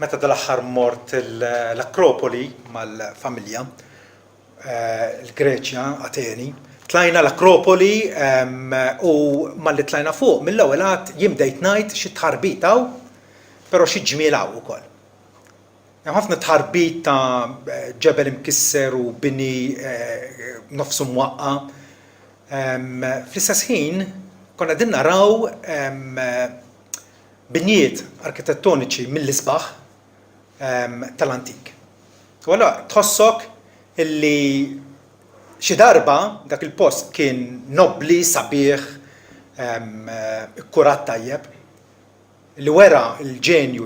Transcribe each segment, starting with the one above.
meta dal-aħħar mort l-Akropoli mal-familja, l-Greċja, Ateni, tlajna l-Akropoli u malli tlajna fuq mill-ewwel għad jimdejt ngħid xi tħarbitaw, però xi ġmielaw ukoll. Hemm ħafna tħarbit ta' ġebel imkisser u bini nofsu mwaqqa. Fl-istess ħin konna din naraw binjiet arkitettoniċi mill-isbaħ tal-antik. U allura tħossok illi xi darba dak il-post kien nobbli, sabiħ, ikkurat tajjeb, li wera l-ġenju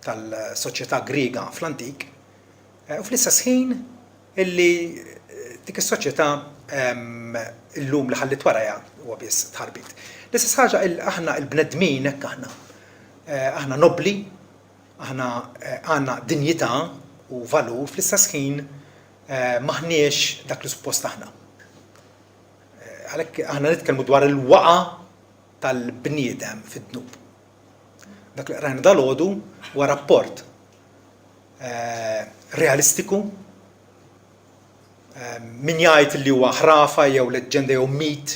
tal-soċjetà Griega fl-antik, u fl-istess ħin illi dik is-soċjetà illum li ħallit warajha huwa biss tħarbit. L-istess ħaġa aħna l-bnedmin hekk aħna nobbli, aħna għandna dinjità u valur, fl-istess ħin maħniex dak li suppost aħna. Għalhekk aħna nitkellmu dwar il-waqa tal-bniedem fid-dnub. Dak li qrajna dalgħodu huwa rapport realistiku, min jgħid li huwa ħrafa jew leġġenda jew mit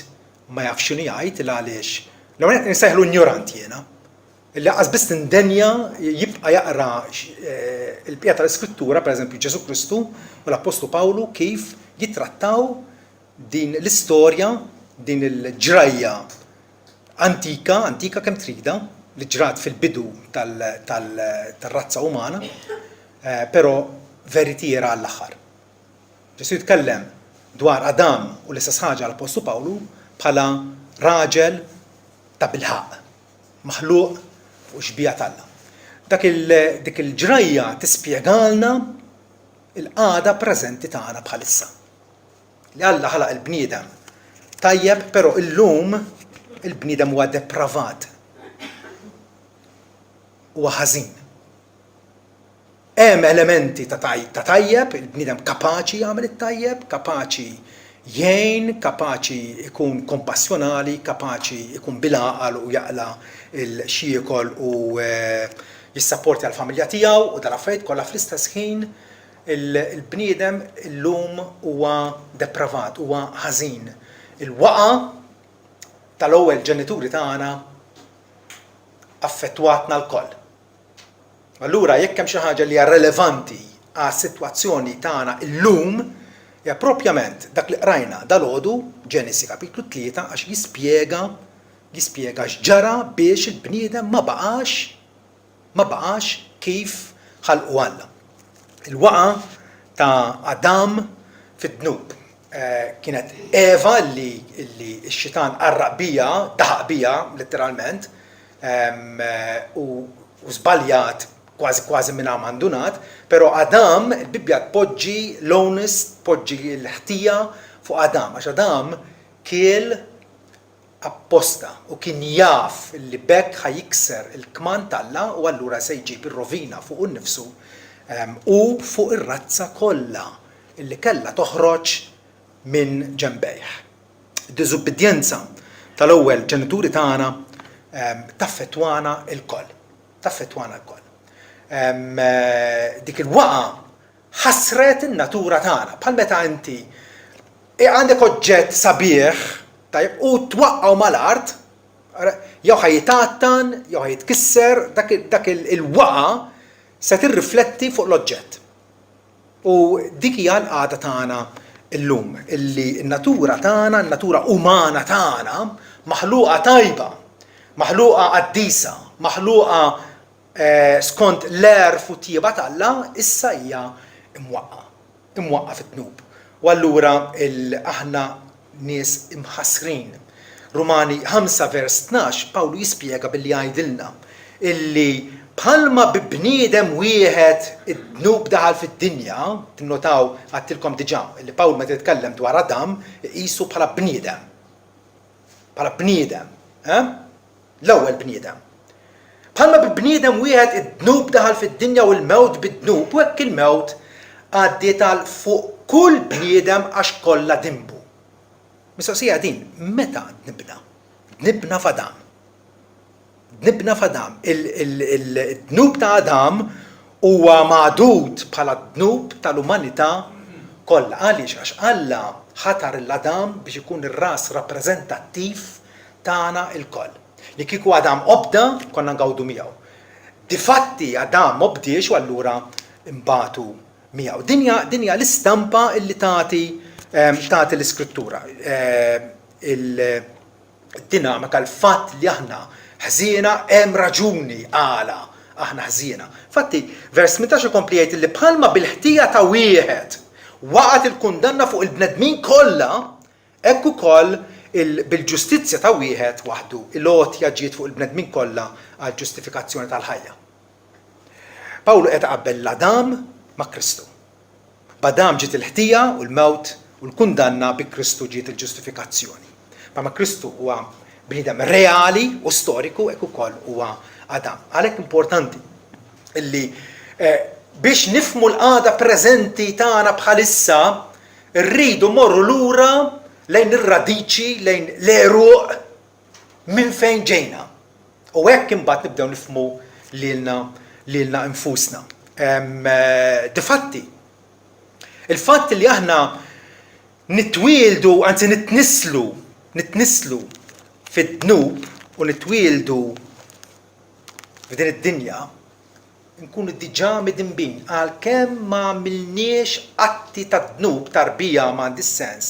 ma jafx x'inhu jgħid il għaliex. L-ewwel nsejħlu ignoranti jiena. Illi laqas biss tindenja jibqa' jaqra il-bqija tal-Iskrittura, pereżempju Ġesu Kristu u l-Apostlu Pawlu kif jittrattaw din l-istorja, din il-ġrajja antika kemm trida, li ġrat fil-bidu tal-razza umana, però veritiera għall-aħħar. Ġesu jitkellem dwar Adam u l-istess ħaġa l-Apostlu Pawlu bħala raġel ta' bilħaq, maħluq fuq xbija talla. Dik il-ġrajja tispjegalna il-qagħda preżenti tagħna bħalissa. Li Alla ħalaq il-bniedem tajjeb, però illum il-bniedem huwa depravat. Huwa ħażin. Hemm elementi ta' tajjeb, il-bniedem kapaċi jagħmel it-tajjeb, kapaċi jgħin, kapaċi ikun kompassjonali, kapaċi ikun bil-għaqal u jaqla il-xiekol u jissapporti għall-familja tiegħu u dal-affarijiet kollha fl-istess ħin il-bniedem illum huwa depravat, huwa ħażin. Il-waqa tal-ewwel ġenituri tagħna affettwatna l-koll. Allura jekk hemm xi ħaġa li hija relevanti għas-sitwazzjoni tagħna illum, hija proprjament dak li qrajna dalgħodu Ġenesi kapitlu 3 għax jispjega x'ġara biex il-bniedem ma baqax kif ħalqu Alla. Il-waqa ta' Adam fid-dnub kienet Eva li x-xitan qarraq bija, daħaq bija letteralment, u żbaljat kważi minn mandunat, però Adam, il-Bibbja tpoġġi l-onus, tpoġġi l-ħtija fuq Adam, għax Adam kiel apposta u kien jaf li bekk ħajikser il-kman talla u allura se jġib ir-rovina fuq innifsu u fuq ir-razza kollha illi kellha toħroġ minn ġenbejh. Id-diżubbidjenza tal-ewwel ġenituri tagħna taffettwana l-koll. Dik il-waqa ħasret in-natura tagħna. Bħal meta inti għandek oġġett sabiħ u twaqqgħu mal-art, jew ħajtattan, jew ħajtkisser, dak il-waqa se tirrifletti fuq l-oġġett. U dik hija l-qagħda tagħna illum, illi n-natura tagħna, n-natura umana tagħna maħluqa tajba, maħluqa qaddisa, maħluqa skont l-erf u tieba tagħha, issa hija imwaqqa fit-tnub. U allura aħna nies imħassrin. Rumani 5 vers 12 Pawlu jispjega billi jgħidilna illi bħalma b'bniedem wieħed id-dnub daħal fid-dinja, tinnotaw għattilkom diġà illi Pawlu meta jitkellem dwar Adam iqisu bħala bniedem. Bħala bniedem, l-ewwel bniedem. Bħalma b'bniedem wieħed id-dnub daħal fid-dinja u l-mewt bid-dnub, u hekk il-mewt għaddiet għal fuq kull bniedem għax kollha dimbu. Mistoqsija din, meta nibna? Nibna f'Adam. Dnibna f'Adam. Il-dnub ta' Adam huwa magħdud bħala dnub tal-umanità kollha. Għaliex għax Alla ħatar l-Adam biex ikun ir-ras rappreżentattiv tagħna l-koll. Li kieku Adam obda konna ngawdu miegħu. Difatti Adam m'obdiex u allura imbagħtu miegħu. Dinja l-istampa illi tagħti l-Iskrittura. Il-dinamika l-fatt li aħna ħżiena hemm raġuni għala aħna ħżiena. Fatti, vers 18 ikompli jgħid li bħalma bil-ħtija ta' wieħed waqgħet il-kundanna fuq il-bnedmin kollha, hekk ukoll bil-ġustizzja ta' wieħed waħdu il-għotja ġiet fuq il-bnedmin kollha għal ġustifikazzjoni tal-ħajja. Pawlu qed qabbel l-Adam ma' Kristu. B'Adam ġiet il-ħtija u l-mewt u l-kundanna bi Kristu ġiet il-ġustifikazzjoni. Ma' Kristu huwa bniedem reali u storiku hekk ukoll huwa Adam. Għalhekk importanti illi biex nifmu l-qagħda preżenti tagħna bħalissa rridu morru lura lejn ir-radiċi, lejn l-eruq minn fejn ġejna. U hekk imbagħad nibdew nifhmu lilna infusna. Difatti, il-fatt li aħna nitwieldu, anzi nitnislu fid-dnub u nitwieldu f'din id-dinja nkunu diġà midinbin għalkemm ma għamilniex atti ta' dnub tarbija m'għandi sens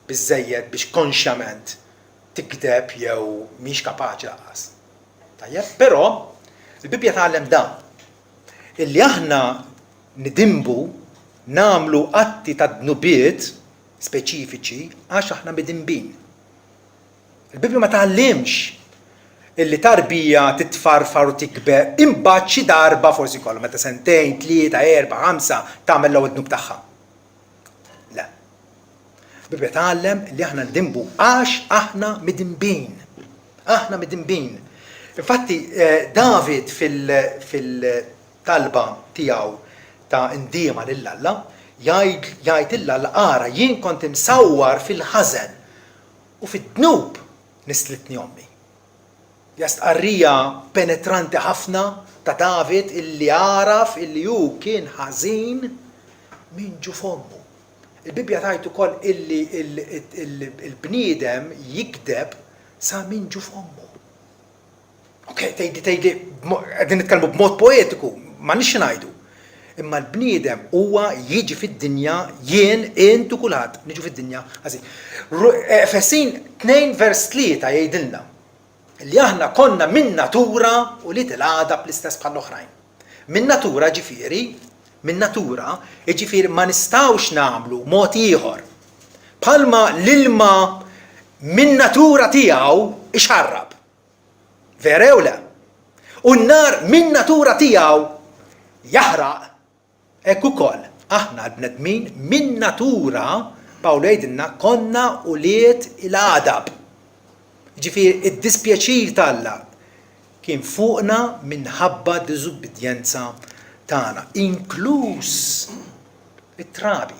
biżżejjed biex konxjament tikdeb jew mhix kapaċi laqas. Tajjeb, però il-Bibja tgħallem dan illi aħna nidimbu nagħmlu atti ta' dnubiet speċifiċi għax aħna midinbin. Il-Bibja ma tgħallimx illi tarbija titfarfar u tikber imbagħad xi darba forsi kollha meta sentejn, 3, 4, 5 tagħmel l-ewwel dnub tagħha. Le. Il-Bibja tgħallem li aħna ndimbu għax aħna midinbin. Aħna midinbin. Infatti David fil-talba tiegħu ta' indiema lil Alla jgħid illa qara jien kont imsawwar fil-ħażen u fid-dnub nislitni ommi. Jastqarrija penetranti ħafna ta' David illi għaraf illi hu kien ħażin minn ġu f'ommu. Il-Bibja tgħid ukoll illi il-bniedem jikdeb sa minn ġu f'ommu. Okay, tgħidi qegħdin nitkellmu b'mod poetiku, ma nix ngħidu. Imma l-bniedem huwa jiġi fid-dinja jien intu kulħadd niġu fid-dinja ħażin. Efesin 2 vers 3 jgħidilna li aħna konna minn natura u li tilgħada bl-istess bħall-oħrajn. Minn natura ġifieri ma nistgħux nagħmlu mod ieħor. Bħalma l-ilma minn natura tiegħu ixarrab. Vera jew le? U n-nar minn natura tiegħu jaħraq. Hekk ukoll aħna l-bnedmin minn natura Pawlu jgħidilna konna uliet il-għadab. Ġifieri id-dispjaċir tal-Alla kien fuqna minħabba diżubbidjenza tagħna, inkluż it-trabi.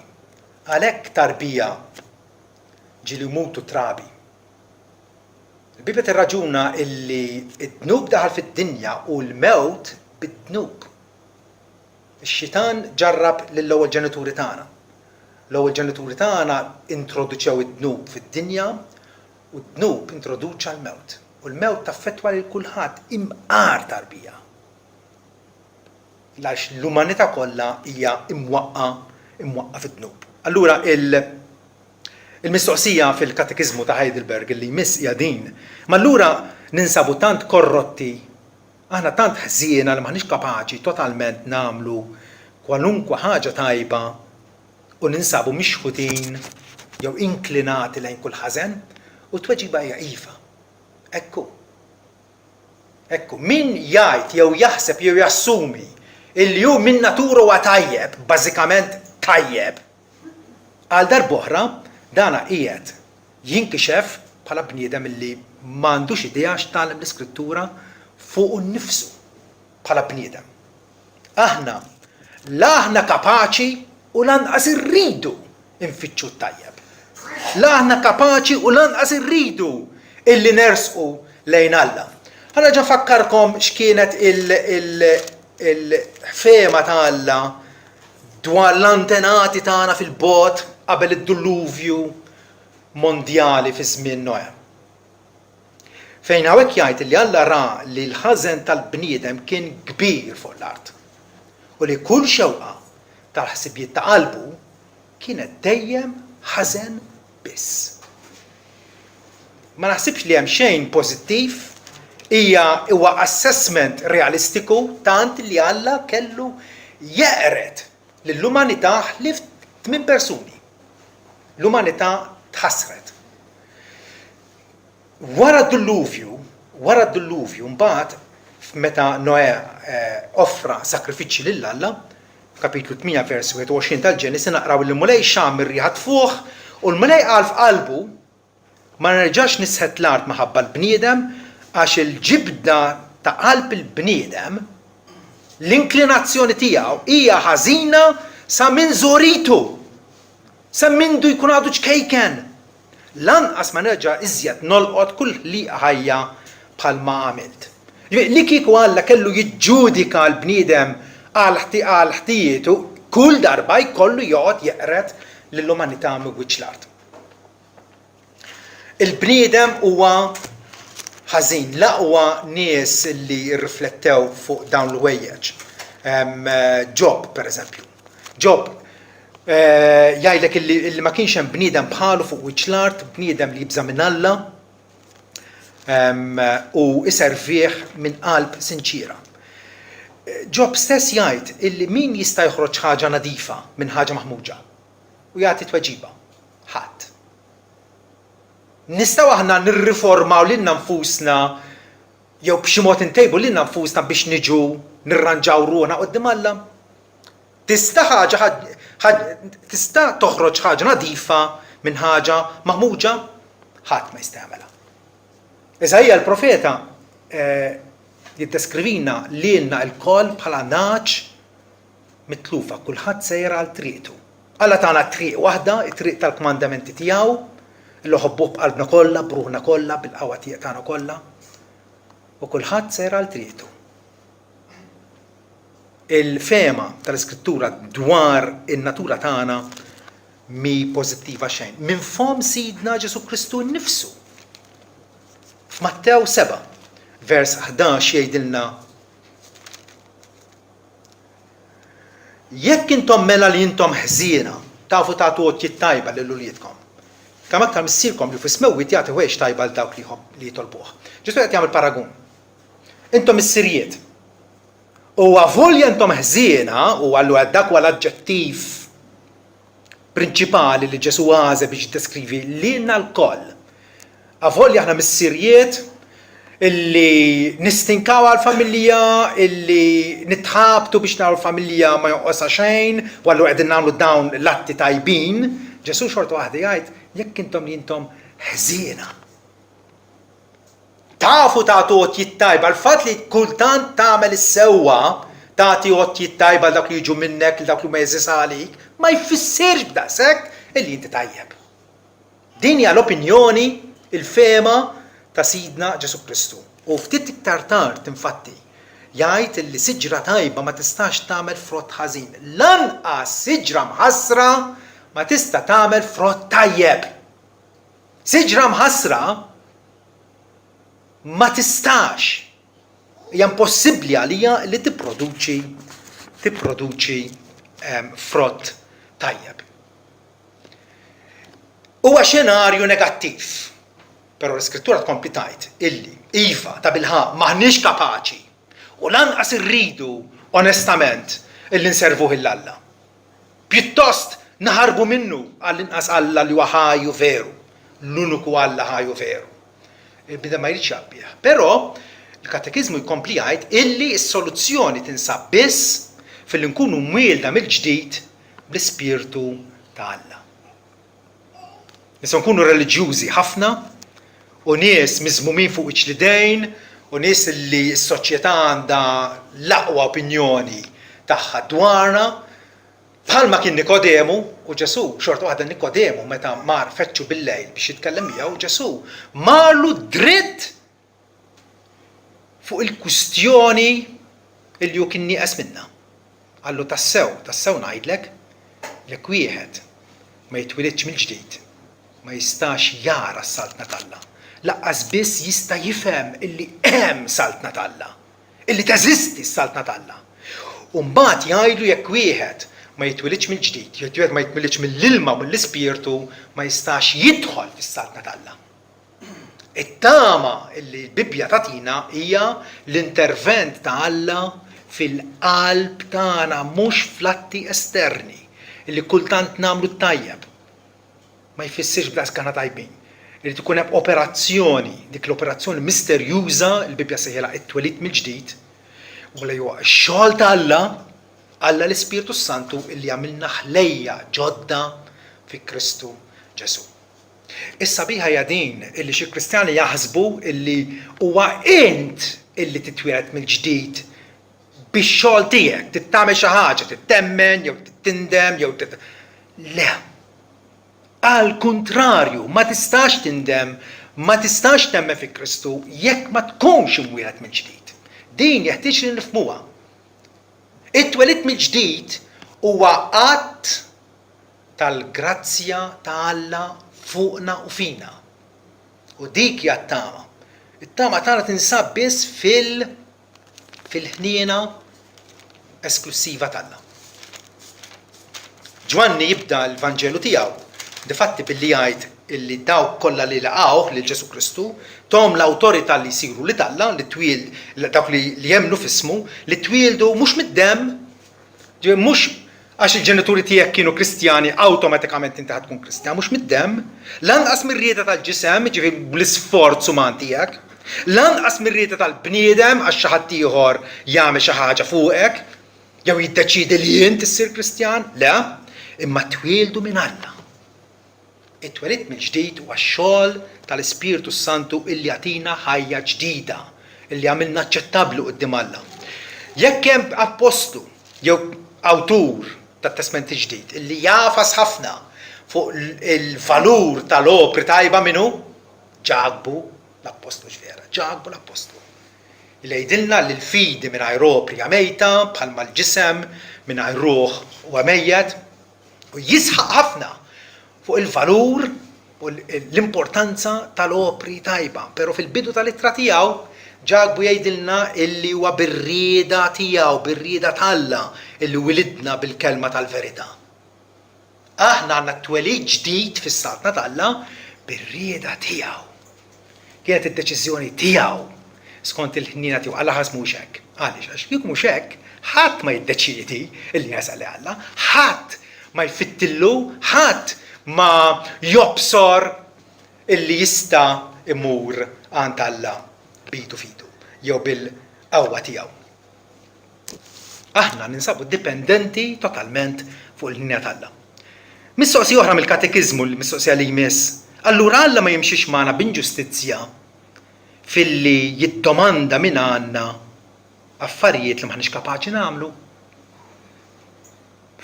Għalhekk tarbija ġieli jmutu trabi. Il-Bibja tirraġuna illi d-dnub daħal fid-dinja u l-mewt bid-dnub. Ix-xitan ġarrab lill-ewwel ġenituri tagħna. L-ewwel ġenituri tagħna introduċew id-dnub fid-dinja u d-dnub introduċa l-mewt. U l-mewt taffettwa lil kulħadd imqar tarbija. Għax l-umanità kollha hija imwaqqa fid-dnub. Allura il-mistoqsija fil-katekiżmu ta' Heidelberg li jmiss hija din, ma allura ninsabu tant korrotti, aħna tant ħżiena li maħniex kapaċi totalment nagħmlu kwalunkwe ħaġa tajba u ninsabu mixħutin jew inklinati lejn kull ħażen u tweġiba hija iva. Ekku, min jgħid jew jaħseb jew jassumi illi hu min natura huwa tajjeb, bażikament tajjeb, għal darb'oħra dana qiegħed jinkixef bħala bniedem illi m'għandux idea x'tagħlem l-Iskrittura fuq innifsu bħala bniedem. Aħna kapaċi u lanqas irridu infittxu t-tajjeb. Aħna kapaċi u lanqas irridu illi nersqu lejn Alla. Ħana ġa fakkarkom x'kienet il-ħfema ta' Alla dwar l-antenati tagħna fil-bot qabel id-dilluvju mondjali fi żmien Noe. Fejn hawnhekk jgħid li Alla ra li l-ħażen tal-bniedem kien kbir fuq l-art u li kull xewqa tal-ħsibijiet ta' qalbu kienet dejjem ħażen biss. Ma naħsibx li hemm xejn pożittiv huwa assessment realistiku tant li Alla kellu jeqret lill-umanità ħlief 8 persuni. L-umanità tħassret. Wara d-dilluvju mbagħad meta Noè offra sakrifiċċji lil Alla, kapitlu 8 vers 21 tal-Ġenesi naqraw li mulej xam ir-riħa tfuħ u l-mulej qal f'qalbu ma nerġax nisħet l-art maħabba l-bniedem għax il-ġibda ta' qalb il-bniedem l-inklinazzjoni tiegħu hija ħażina sa minn żoritu, sa mindu jkun għadu ċkejken. Lanqas ma nerġa' iżjed nolqot kull ħliqa ħajja bħalma għamilt. Li kieku Alla kellu jiġġudika l-bniedem għal ħtijietu kull darba jkollu joqgħod jeqret lill-umanità mill-wiċċ l-art. Il-bniedem huwa ħażin, l-aqwa nies li rriflettew fuq dawn l-ħwejjeġ. Job, pereżempju. Job jgħidlek illi ma kienx hemm bniedem bħalu fuq wiċċ l-art, bniedem li jibża minn Alla u iservih minn qalb sinċira. Job stess jgħid illi min jista' joħroġ ħaġa nadifa minn ħaġa maħmuġa u jagħti tweġiba. Ħadd. Nistgħu aħna nirriformaw lilna nfusna jew b'xi mod intejbu lilna nfusna biex niġu nirranġaw ruħna quddiem Alla? Tista' toħroġ ħaġa nadifa minn ħaġa maħmuġa? Ħadd ma jista' jagħmilha. Eżajja l-profeta jiddeskrivina lilna l-koll bħala naċ mitlufa, kulħadd sejra għal triqtu. Alla tagħna triq waħda, it-triq tal-kmandamenti tiegħu, li ħobbuh b'qalbna kollha, b'ruħna kollha, bil-qawwa tagħna kollha, u kulħadd sejra għal triqtu. Il-fema tal-Iskrittura dwar in-natura tagħna mi pożittiva xejn. Minn fom Sidna Ġesu Kristu nnifsu. F'Mattew 7, vers 11 jgħidilna jekk intom mela li intom ħżiena tafu tagħtu għotjiet tajba lil uliedkom. Kemm aktar missierkom li fis-smewwiet jagħti ħwejjeġ tajba l dawk li jitolbuh. Ġesu qed jagħmel paragun. Intom is-sirjiet. U għavolja intom ħżiena u għallu dak huwa l-aġġettiv prinċipali li Ġesu għaże biex jiddeskrivi lilna l-koll. Għavolja aħna mis-sirjiet illi nistinkaw għal-familja, illi nitħabtu biex nagħmlu l-familja ma jonqosha xejn, u għallu qegħdin nagħmlu dawn l-atti tajbin, Ġesu xorta waħda jgħid jekk intom li intom ħżiena. Tafu tagħtu għotjiet tajba, l-fatt li kultant tagħmel is-sewwa tagħti għotjiet tajba dawk li jiġu minnek, dawk li ma jeżis għalik, ma jfissirx b'daqshekk illi inti tajjeb. Din hija l-opinjoni, il-fema ta' Sidna Ġesu Kristu. U ftit iktar tard infatti jgħid li siġra tajba ma tistax tagħmel frott ħażin. Lanqas siġra mħassra ma tista' tagħmel frott tajjeb. Siġra mħassra ma tistax. Hija impossibbli għalija li tipproduċi frott tajjeb. Huwa xenarju negattiv. Però l-Iskrittura tkompli tgħid illi iva ta' bilħaq maħniex kapaċi u lanqas irridu onestament illi nservuh il-Alla. Pjuttost naħarbu minnu għall-inqas Alla li huwa ħajju veru, l-uniku Alla ħajju veru. Il-bida ma jridx jabbieħ. Però il-Katekiżmu jkompli jgħid illi s-soluzzjoni tinsab biss fil nkunu mwielda mill-ġdid bl-ispirtu ta' Alla. Nistgħu nkunu reliġjużi ħafna u nies miżmumin fuq iċ-lidejn u nies li s-soċjetà għandha l-aqwa opinjoni tagħha dwarna bħalma kien Nikodemu u Ġesu xorta waħda Nikodemu meta mar feċċu bil-lejl biex jitkellem miegħu Ġesu marlu dritt fuq il-kwistjoni li hu kien nieqes minnha. Għallu tassew ngħidlek jekk wieħed ma jitwilidx mill-ġdid, ma jistax jara s-saltna talla. Laqqas biss jista' jifhem illi hemm saltna talla, illi teżisti s-saltna talla. U mbagħad jgħidu jekk wieħed ma jitwilidx mill-ġdid, jekk wieħed ma jitwilidx mill-ilma u mill-ispirtu, ma jistax jidħol fis-saltna talla. It-tama illi l-Bibja tagħtina hija l-intervent ta' Alla fil-qalb tagħna mhux fl-atti esterni illi kultant nagħmlu t-tajjeb. Ma jfissirx blas kana tajbin. Irid ikun hemm operazzjoni, dik l-operazzjoni misterjuża l-Bibja sejħilha it-twelid mill-ġdid, u li huwa x-xogħol ta' Alla l-Ispirtu Santu illi għamilna ħlejja ġodda fi Kristu Ġesu. Is-sabiħa hija din illi xi Kristjani jaħsbu illi huwa int illi titwieled mill-ġdid bix-xogħol tiegħek, tittamel xi ħaġa, tittemmen jew tindem jew Le. Al kuntrarju, ma tistax tindem, ma tistax temmen fi Kristu jekk ma tkunx imwieled mill-ġdid. Din jeħtieġ li nifhmuha. It-twelid mill-ġdid huwa att tal-grazzja ta' Alla fuqna u fina. U dik hija t-tama. It-tama tagħna tinsab biss fil-ħniena esklusiva tagħna. Ġwanni jibda l-Vanġelu tiegħu difatti billi jgħid illi dawk kollha li laqgħuh lil Ġesu Kristu tom l-awtorità li jsiru li Alla li dawk li jemmnu f'ismu li twieldu mhux mid-demm, mhux għax il-ġenituri tiegħek kienu Kristjani awtomatikament inti tkun Kristjan, mhux mid-demm, lanqas mir-rieda tal-ġisem, ġifieri bl-isforz uman tiegħek, lanqas mir-rieda tal-bniedem għax xi ħadd ieħor jagħmel xi ħaġa fuqek, jew jiddeċiedi li int issir Kristjan, le, imma twieldu minn Alla. It-twelid mill-ġdid huwa x-xogħol tal-Ispirtu Santu illi jagħtina ħajja ġdida, illi għamilna aċċettabbli quddiem Alla. Jekk hemm apostlu jew awtur tat-Testament ġdid illi jafas ħafna fuq il-valur tal-opri tajba minnu, ġagbu l-apostlu ġvera, ġagbu l-apostlu. Illi jgħidilna li l-fidi mingħajr opri mejta bħalma l-ġisem mingħajr ruħ huwa mejjed u jisħaq ħafna fuq il-valur u l-importanza tal-opri tajba, pero fil-bidu tal-ittra tiegħu ġagbu jgħidilna illi huwa bir-rieda tiegħu, bir-rieda t'Alla illi wilidna bil-kelma tal-verità. Aħna għandna twelid ġdid fis-saltna t'Alla bir-rieda tiegħu. Kienet id-deċiżjoni tiegħu skont il-ħniena tiegħu Alla ħaż mhux hekk. Għaliex għax kieku mhux hekk, ħadd ma jiddeċiedi illi jasal Alla, ħadd ma jfittillu, ħadd ma jobsor illi jista imur għand Alla bidu fidu, jew bil-qawwa tiegħu. Aħna ninsabu dipendenti totalment fuq il-ħnija t'Alla. Mistoqsija oħra mill-katekiżmu l-mistoqsija li jmiss, allura Alla ma jimxiex magħna b'inġustizzja filli jiddomanda minn għandna affarijiet li maħniex kapaċi nagħmlu?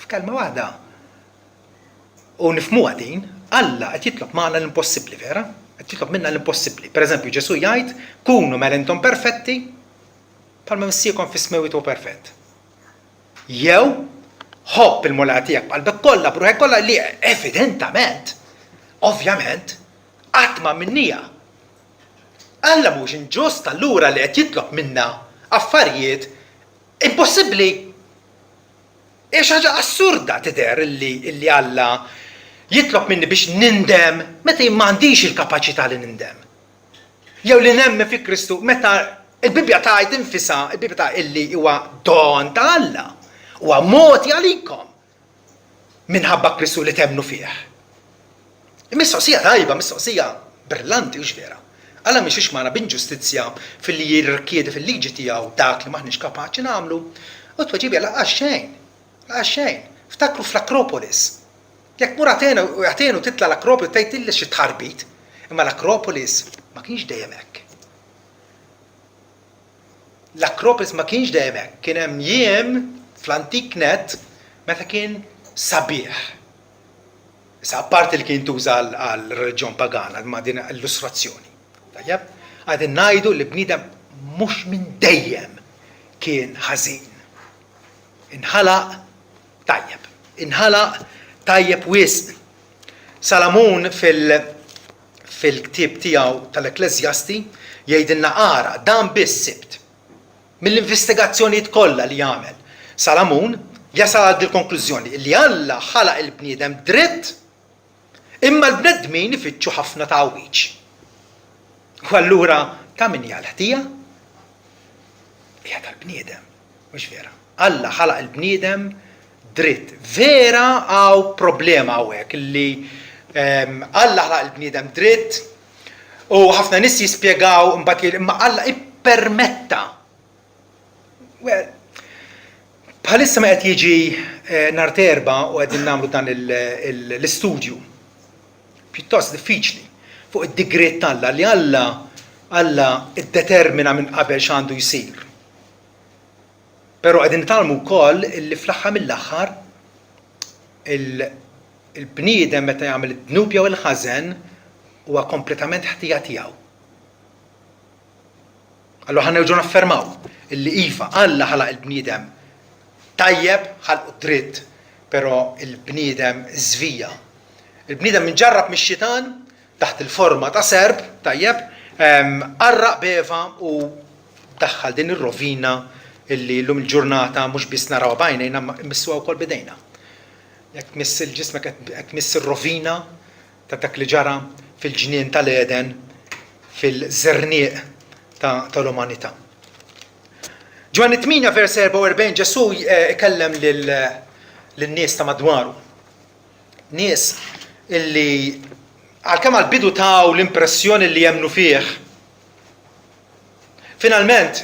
F'kelma waħda. U nifhmuha din, Alla qed jitlob magħna l-impossibbli vera? Qed jitlob minna l-impossibbli. Pereżempju Ġesu jgħid, kunu mela intom perfetti bħalma missiekom fis-smewit huwa perfett. Jew ħobb il-mulaq tiegħek bħalbek kollha pruħek kollha li evidentament, ovvjament, qatt ma minnija. Alla mhux inġust allura li qed jitlob minna affarijiet impossibbli. Hija xi ħaġa assurda tidher illi Alla jitlob minni biex nindem meta m'għandix il-kapaċità li nindem. Jew li nemmen fi Kristu meta il-Bibja tgħid infisha, il-Bibja tgħid illi huwa don ta' Alla, huwa moti għalikom minħabba Kristu li temnu fih. Mistoqsija tajba, mistoqsija brillanti u vera. Alla mhix magħna b'inġustizzja filli jirrikjedi fil-liġi tiegħu dak li maħniex kapaċi nagħmlu, u tweġibi laqgħax xejn. Laqgħax xejn. Ftakru fl-Akropolis. Jekk mur għatenu titla l-Akropolis tgħidilli xi tħarbit, imma l-Akropolis ma kienx dejjem hekk. L-Akropolis ma kienx dejjem hekk, kien hemm jiem fl-antik net meta kien sabiħ. Issa apparti li kien tuża għal reliġjon pagana ma' din illustrazzjoni. Tajjeb, għadin ngħidu li bniedem mhux minn dejjem kien ħażin. Inħalaq tajjeb wisq. Salamun fil-ktieb tiegħu tal-Ekklesjasti jgħidilna ara dan biss sibt mill-investigazzjonijiet kollha li jagħmel. Salamun jasal għal il-konklużjoni li Alla ħalaq il-bniedem dritt imma l-bnedmin ifittxu ħafna tgħawwiġ. U allura ta' min hija l-ħtija? Hija tal-bniedem, mhux vera. Alla ħalaq il-bniedem dritt. Vera għaw problema hawnhekk li Alla ħalaq il-bniedem dritt u ħafna nies jispjegaw imbagħad imma Alla ippermetta. Bħalissa ma qed jiġi nhar Terba u qegħdin nagħmlu dan l-istudju pjuttost diffiċli fuq id-digriet Alla li Alla iddetermina minn qabel x'għandu jsir. Però qegħdin nitalmu wkoll li fl-aħħar mill-aħħar il-bniedem meta jagħmel id-dnub jew il-ħażen huwa kompletament ħtija tiegħu. Allura ħanerġgħu naffermaw illi iva Alla ħalaq il-bniedem tajjeb ħalqu dritt, però il-bniedem żvija. Il-bniedem minġarrab mix-xitan taħt il-forma ta' serb tajjeb qarraq b'Eva u daħħal din ir-rovina illi llum il-ġurnata mhux biss naraw b'għajnejna immissuha wkoll b'idejna. Jekk tmiss il-ġismek qed tmiss ir-rovina ta' dak li ġara fil-ġnien tal-Eden fil-żernieq tal-umanità. Ġwanni 8 vers 44 Ġesu ikellem lin-nies ta' madwaru. Nies illi għalkemm għall-bidu taw l-impressjoni li jemmnu fih. Finalment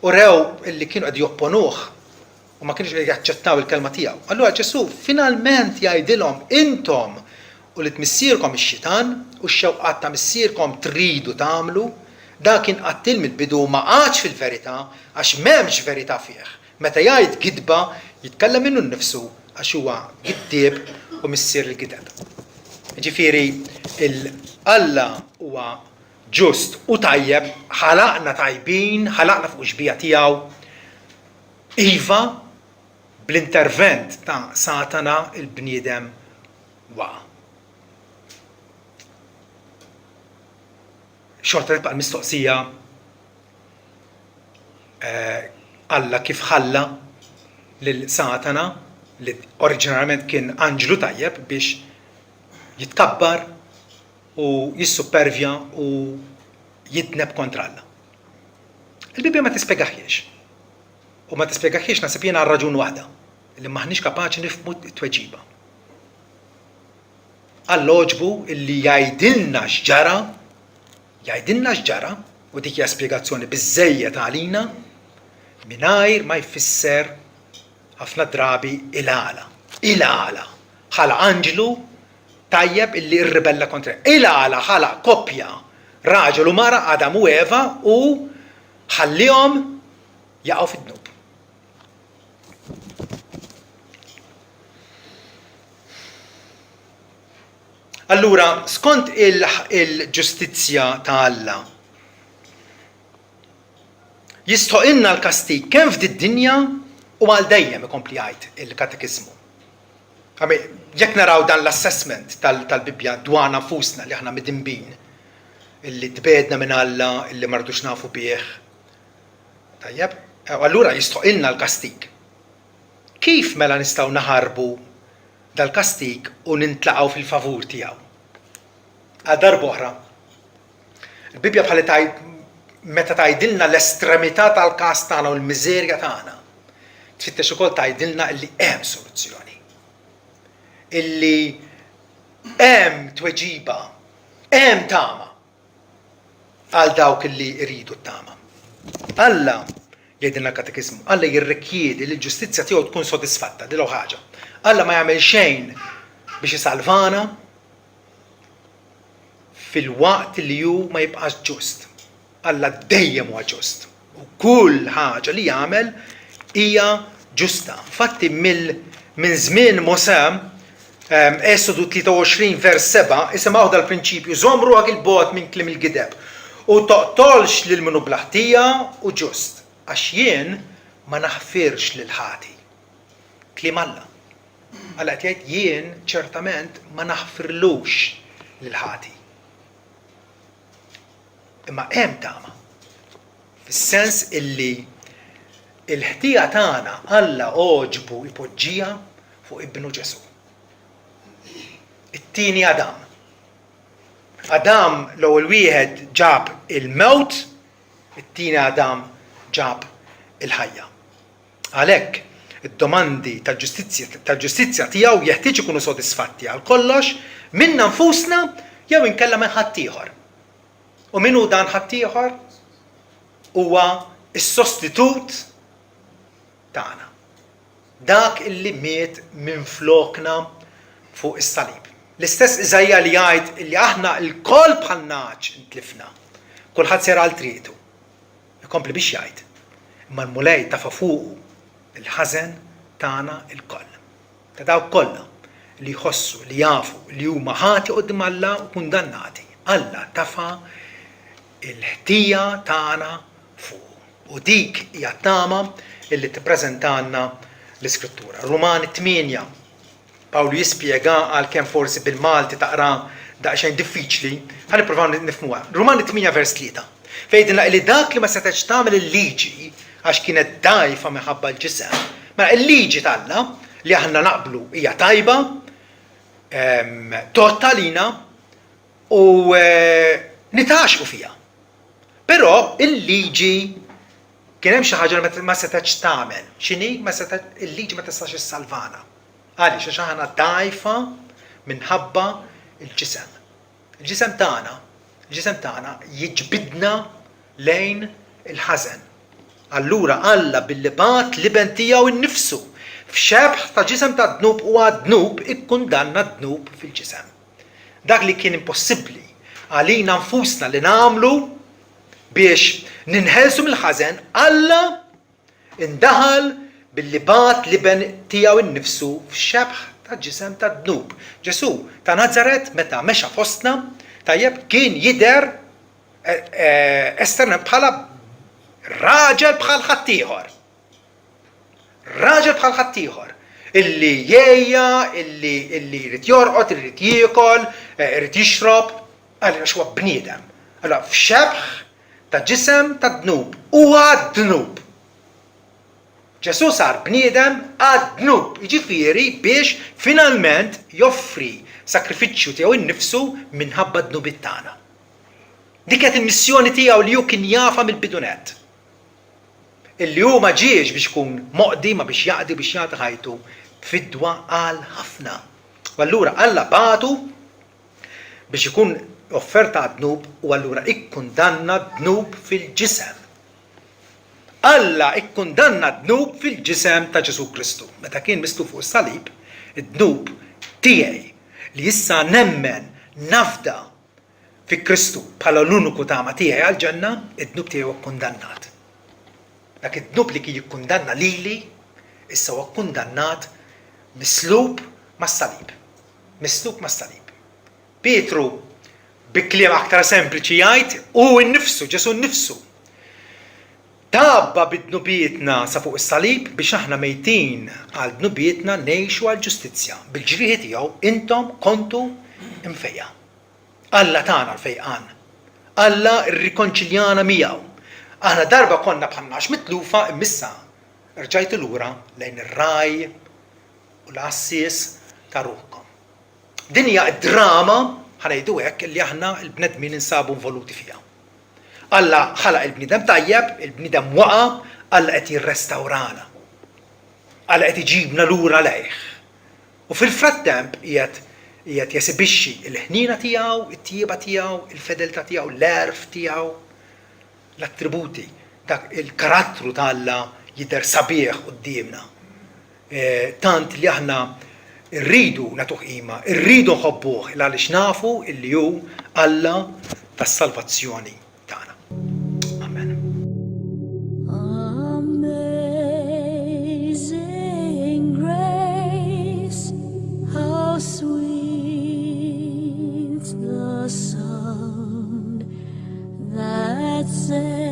urew illi kienu qed jopponuh u ma kienux qed jaċċettaw il-kelma tiegħu. Allura Ġesu finalment jgħidilhom intom u li tmissierkom ix-xitan u x-xewqat ta' missierkom tridu tagħmlu dak kien qattil mill-bidu ma qatx fil-verità għax m'hemmx verità fih. Meta jgħid gidba jitkellem minnu nnifsu għax huwa giddieb u missier il-gideb. Ġifieri Alla huwa ġust u tajjeb, ħalaqna tajbin, ħalaqna fuq xbija tiegħu. Iva bl-intervent ta' Satana il-bniedem waqa'. Xorta tibqa' l-mistoqsija Alla kif ħalla lil Satana li oriġinarjament kien anġlu tajjeb biex jitkabbar u jissuppervja u jitneb kontra Alla. Il-Bibja ma tispjegaħiex. U ma tispjegaħiex nasib jiena għal raġun waħda li maħniex kapaċi nifhmu t-tweġiba. Alla oġbu illi jgħidilna x'ġara u dik hija spjegazzjoni biżżejjed għalina mingħajr ma jfisser ħafna drabi il-għala ħala anġlu tajjeb illi rribella kontra. Il-għala ħala koppja raġel u mara Adam u Eva u ħallihom jaqgħu fid-dnub. Allura, skont il-ġustizzja ta' Alla, jistħoqilna l-kastig kemm f'did-dinja u għal dejjem ikompli jgħid il-katekizmu. Jekk naraw dan l-assessment tal-Bibja dwarna nfusna li aħna midinbin, illi tbedna minn Alla, illi ma rridux nafu bih. Tajjeb, allura jistħoqilna l-kastig. Kif mela nistgħu naħarbu dal-kastig u nintlaqgħu fil-favur tiegħu? Għal darba oħra. Il-Bibja meta tgħidilna l-estremità tal-każ tagħna u l-miżerja tagħna, tfittex ukoll tgħidilna li hemm soluzzjoni. Illi hemm tweġiba, hemm tama għal dawk illi jridu t-tama. Alla jgħidilna l-katekizmu, Alla jirrikjiedi li l-ġustizzja tiegħu tkun sodisfatta dilgħu ħaġa. Alla ma jagħmel xejn biex isalvana fil-waqt li hu ma jibqax ġust. Alla dejjem huwa ġust. U kull ħaġa li jagħmel hija ġusta. Infatti minn żmien Mosè Esodu 23 vers 7 isimgħu dal-prinċipju żomm ruħek il-bogħod minn kliem il-gideb u toqtolx lil minu blaħtija u ġust, għax jien ma naħfirx lil ħati. Kliem Alla. Alla qed jgħid jien ċertament ma naħfirlux lil ħati. Imma hemm tama. Fis-sens illi il-ħtija tagħna Alla oġbu ipoġġija fuq ibnu Ġesu. It-tieni Adam. Adam l-ewwel wieħed ġab il-mewt, it-tieni Adam ġab il-ħajja. Għalhekk id-domandi tal-ġustizzja tiegħu jeħtieġ ikunu sodisfatti għal kollox minna nfusna jew inkella minn ħadd ieħor. U min hu dan ħadd ieħor? Huwa s-sostitut tagħna. Dak illi miet minn flokna fuq is-salib. L-istess Iżajja li jgħid li aħna l-koll bħal naċ intlifna. Kulħadd sera għal triqtu. Ikompli biex jgħid. Imma l-mulej tafa' fuqu il-ħażen tagħna l-koll. Ta' dawk kollha li jħossu li jafu li huma ħati quddiem Alla u kundannati. Alla tafa' il-ħtija tagħna fuqu. U dik hija tama illi tippreżentanna l-Iskrittura. Rumani 8. Pawlu jispjega għal kemm forsi bil-Malti taqra daqsxejn diffiċli, ħa nippruvaw nifhmuha. Rumani 8 vers 3. Fejdilna li dak li ma setax tagħmel il-liġi għax kienet dajfa minħabba l-ġisem. Ma il-liġi tagħna li aħna naqblu hija tajba, totalina u nitaxqu fiha. Però il-liġi kien hemm xi ħaġa li ma setax tagħmel. X'inhi? Il-liġi ma tistax issalvana. Għaliex għax aħna dajfa minħabba il-ġisem. Il-ġisem tagħna jiġbidna lejn il-ħażen. Allura Alla billi bat liben tiegħu innifsu f'xebħ ta' ġisem ta' dnub u għad-dnub ikkundanna d-dnub fil-ġisem. Dak li kien impossibbli għalina nfusna li nagħmlu biex ninħelsu mill-ħażen, Alla indaħal billi bat liben tiegħu innifsu f'xebħ ta' ġisem ta' dnub. Ġesu ta' Nazaret meta mexa fostna tajjeb kien jidher esterna bħala raġel bħal ħaddieħor. Raġel bħal ħaddieħor illi jgħejja, illi jrid jorqod, irid jiekol, irid jixrob, għaliex huwa bniedem. Allora f'xebħ ta' ġisem ta' dnub huwa dnub. Ġesu sar bniedem għad-dnub, jiġifieri biex finalment joffri sakrifiċċju tiegħu innifsu minħabba d-dnubit tagħna. Dik kienet il-missjoni tiegħu li hu kien jafa mill-bidunet. Illi hu ma ġiex biex ikun moqdi ma biex jaqdi biex jagħti ħajtu fidwa għal ħafna. U allura Alla batu biex ikun offerta għad-dnub u allura ikkundanna d-dnub fil-ġisem. Alla ikkundanna d-dnub fil-ġisem ta' Ġesu Kristu. Meta kien mistu fuq is-salib, id-dnub tiegħi li issa nemmen nafda fi Kristu bħala l-uniku tama tiegħi għall-ġenna, id-dnub tiegħi huwa kkundannat. Dak id-dnub li kien jikkundanna lili, issa huwa kkundannat mislub mas-salib. Mislub mas-salib. Pietru bi kliem aktar sempliċi jgħid hu nnifsu, Ġesu nnifsu. Tabba bid-dnubietna sa fuq is-salib biex aħna mejtin għal dnubietna ngħixu għal ġustizzja. Bil-ġrieħi tiegħu intom kontu imfejja. Alla tagħna l-fejqan. Alla rrikonċiljana miegħu. Aħna darba konna bħalnax mitlufa immissa rġajtu lura lejn ir-raj u l-assis ta' ruħkom. Din hija d-drama ħanejdu hekk li aħna l-bnedmin insabu involuti fiha. Alla ħalaq il-bnidem tajjeb, il-bnidem waqa, Alla qed jirrestawrana. Alla qed iġibna lura lejh. U fil-frattemp qiegħed jesibixxi l-ħnina tiegħu, it-tjieba tiegħu, il-fedeltà tiegħu, l-erf tiegħu, l-attributi, dak il-karattru ta' Alla jidher sabiħ qudiemna. Tant li aħna rridu nagħtuh qima, rridu nħobbuh għaliex nafu illi hu Alla tas-salvazzjoni. Sweet the sound that say